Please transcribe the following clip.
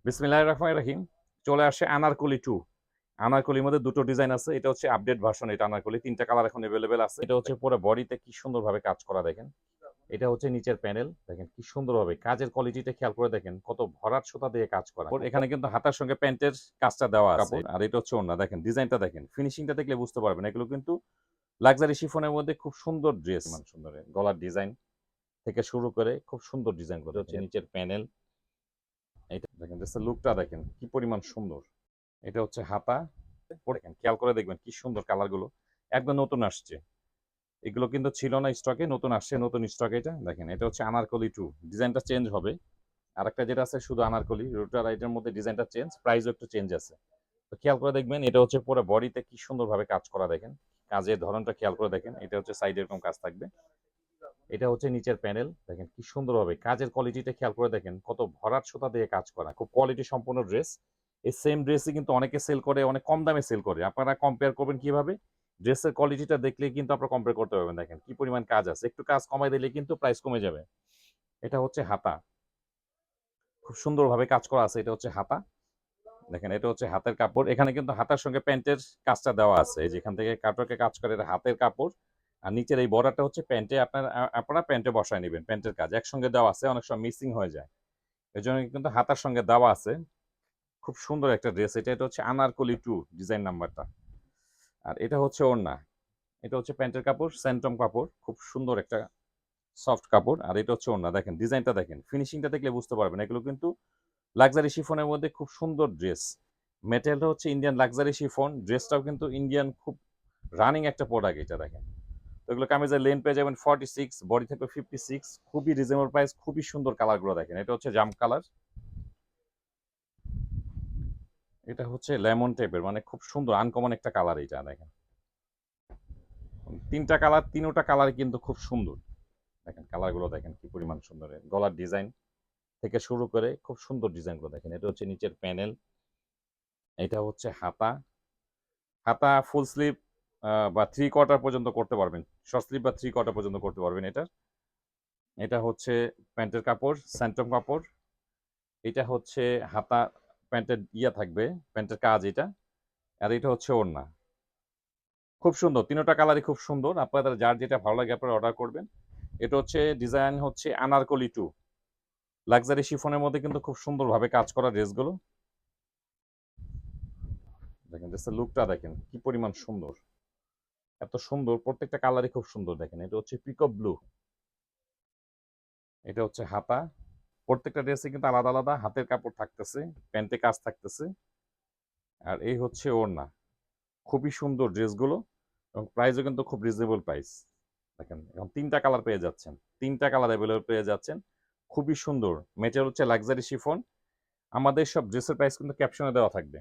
বিসমিল্লাহির রহমানির রহিম। চলে আসে আনারকলি 2। আনারকলির মধ্যে দুটো ডিজাইন আছে। এটা হচ্ছে আপডেট ভার্সন, এটা আনারকলি। ৩ টা কালার এখন এভেইলেবল আছে। এটা হচ্ছে পুরো বডিতে কি সুন্দরভাবে কাজ করা দেখেন। এটা হচ্ছে নিচের প্যানেল। দেখেন কি সুন্দরভাবে কাজের কোয়ালিটিটা খেয়াল করে দেখেন। কত ভরাট সুতা দিয়ে কাজ করা। এখানে কিন্তু হাতার সঙ্গে প্যান্টের কাজটা দেওয়া আছে। কাপড় আর এটা হচ্ছে ওড়না। দেখেন ডিজাইনটা দেখেন। ফিনিশিংটা দেখলে বুঝতে পারবেন। এগুলো কিন্তু লাক্সারি শিফনের মধ্যে খুব সুন্দর ড্রেস। মান সুন্দর গলার ডিজাইন থেকে শুরু করে খুব সুন্দর ডিজাইনগুলো হচ্ছে নিচের প্যানেল। এটা দেখেন ড্রেসের লুকটা দেখেন কি পরিমাণ সুন্দর। এটা হচ্ছে হাতা। দেখেন খেয়াল করে দেখবেন কি সুন্দর কালারগুলো। একদম নতুন আসছে। এগুলো কিন্তু ছিল না স্টকে, নতুন আসছে, নতুন স্টকে এটা। দেখেন এটা হচ্ছে আনারকলি 2। ডিজাইনটা চেঞ্জ হবে। আরেকটা যেটা আছে শুধু আনারকলি, রোটার রাইটের মধ্যে ডিজাইনটা চেঞ্জ, প্রাইসও একটু চেঞ্জ আছে। তো খেয়াল করে দেখবেন এটা হচ্ছে পুরো বডিতে কি সুন্দরভাবে কাজ করা দেখেন। কাজের ধরনটা খেয়াল করে দেখেন। এটা হচ্ছে সাইডে এরকম কাজ থাকবে। এটা হচ্ছে নিচের প্যানেল। দেখেন কি সুন্দরভাবে কাজের কোয়ালিটিটা খেয়াল করে দেখেন। কত ভরাট সুতা দিয়ে কাজ করা। খুব কোয়ালিটি সম্পন্ন ড্রেস। এই সেম ড্রেসই কিন্তু অনেকে সেল করে, অনেক কম দামে সেল করে। আপনারা কম্পেয়ার করবেন কিভাবে? ড্রেসের কোয়ালিটিটা দেখলে কিন্তু আপনারা কম্পেয়ার করতে পারবেন। দেখেন কি পরিমাণ কাজ আছে। একটু কাজ কমায় দিলে কিন্তু প্রাইস কমে যাবে। এটা হচ্ছে হাতা। খুব সুন্দরভাবে কাজ করা আছে। এটা হচ্ছে হাতা। দেখেন এটা হচ্ছে হাতের কাপড়। এখানে কিন্তু হাতার সঙ্গে প্যান্টের কাজটা দেওয়া আছে। এই যে এখান থেকে কাটওয়ার্কে কাজ করে, এটা হাতের কাপড়। আর নিচের এই বর্ডারটা হচ্ছে প্যান্টে, আপনারা প্যান্টে বসায় নেবেন। প্যান্টের কাজ একসঙ্গে দেওয়া আছে, অনেক সময় মিসিং হয়ে যায়। এজন্য কিন্তু হাতার সঙ্গে দেওয়া আছে। খুব সুন্দর একটা ড্রেস এটা। এটা হচ্ছে আনারকলি 2 ডিজাইন নাম্বারটা। আর এটা হচ্ছে ওড়না। এটা হচ্ছে প্যান্টের কাপড়, স্যান্টম কাপড়। খুব সুন্দর একটা সফট কাপড়। আর এটা হচ্ছে ওড়না। দেখেন ডিজাইনটা দেখেন। ফিনিশিংটা দেখলে বুঝতে পারবেন। এগুলো কিন্তু লাক্সারি শিফনের মধ্যে খুব সুন্দর ড্রেস। মেটেরিয়ালটা হচ্ছে ইন্ডিয়ান লাক্সারি শিফন। ড্রেসটাও কিন্তু ইন্ডিয়ান, খুব রানিং একটা প্রোডাক্ট এটা দেখেন। তো এগুলো কামিজের লেন্থ পেয়ে যাবেন 46, বডি থাকবে 56। খুবই রিজনেবল প্রাইস, খুবই সুন্দর কালারগুলো দেখেন। এটা হচ্ছে জাম কালার। এটা হচ্ছে লেমন টাইপের, মানে খুব সুন্দর আনকমন একটা কালার এটা দেখেন। 3টা কালার, 3টা কালার কিন্তু খুব সুন্দর। দেখেন কালারগুলো দেখেন কি পরিমাণ সুন্দর। গলার ডিজাইন থেকে শুরু করে খুব সুন্দর ডিজাইনগুলো দেখেন। এটা হচ্ছে নিচের প্যানেল। এটা হচ্ছে হাতা। হাতা ফুল স্লিভ বা 3/4 পর্যন্ত করতে পারবেন। শর্ট স্লিভ বা 3/4 পর্যন্ত করতে পারবেন এটা। এটা হচ্ছে প্যান্টের কাপড়, স্যান্টম কাপড়। এটা হচ্ছে হাতা, প্যান্টের থাকবে, প্যান্টের কাজ এটা। আর এটা হচ্ছে ওড়না। খুব সুন্দর, 3টা কালারই খুব সুন্দর। আপনাদের যার যেটা ভালো লাগে আপনারা অর্ডার করবেন। এটা হচ্ছে ডিজাইন হচ্ছে আনারকলি 2। লাক্সারি শিফনের মধ্যে কিন্তু খুব সুন্দরভাবে কাজ করা ড্রেসগুলো। দেখেন ড্রেসের লুকটা দেখেন কি পরিমাণ সুন্দর। এত সুন্দর, প্রত্যেকটা কালারই খুব সুন্দর দেখেন। এটা হচ্ছে পিকক ব্লু। এটা হচ্ছে হাতা। প্রত্যেকটা ড্রেসে কিন্তু আলাদা আলাদা হাতের কাপড় থাকতেছে, প্যান্টে কাজ থাকতেছে। আর এই হচ্ছে ওড়না। খুবই সুন্দর ড্রেসগুলো এবং প্রাইসও কিন্তু খুব রিজনেবল প্রাইস। দেখেন এখন 3টা কালার পেয়ে যাচ্ছেন। 3টা কালার অ্যাভেলেবল পেয়ে যাচ্ছেন। খুবই সুন্দর। মেটেরিয়াল হচ্ছে লাক্সারি শিফন। আমাদের সব ড্রেসের প্রাইস কিন্তু ক্যাপশনে দেওয়া থাকবে।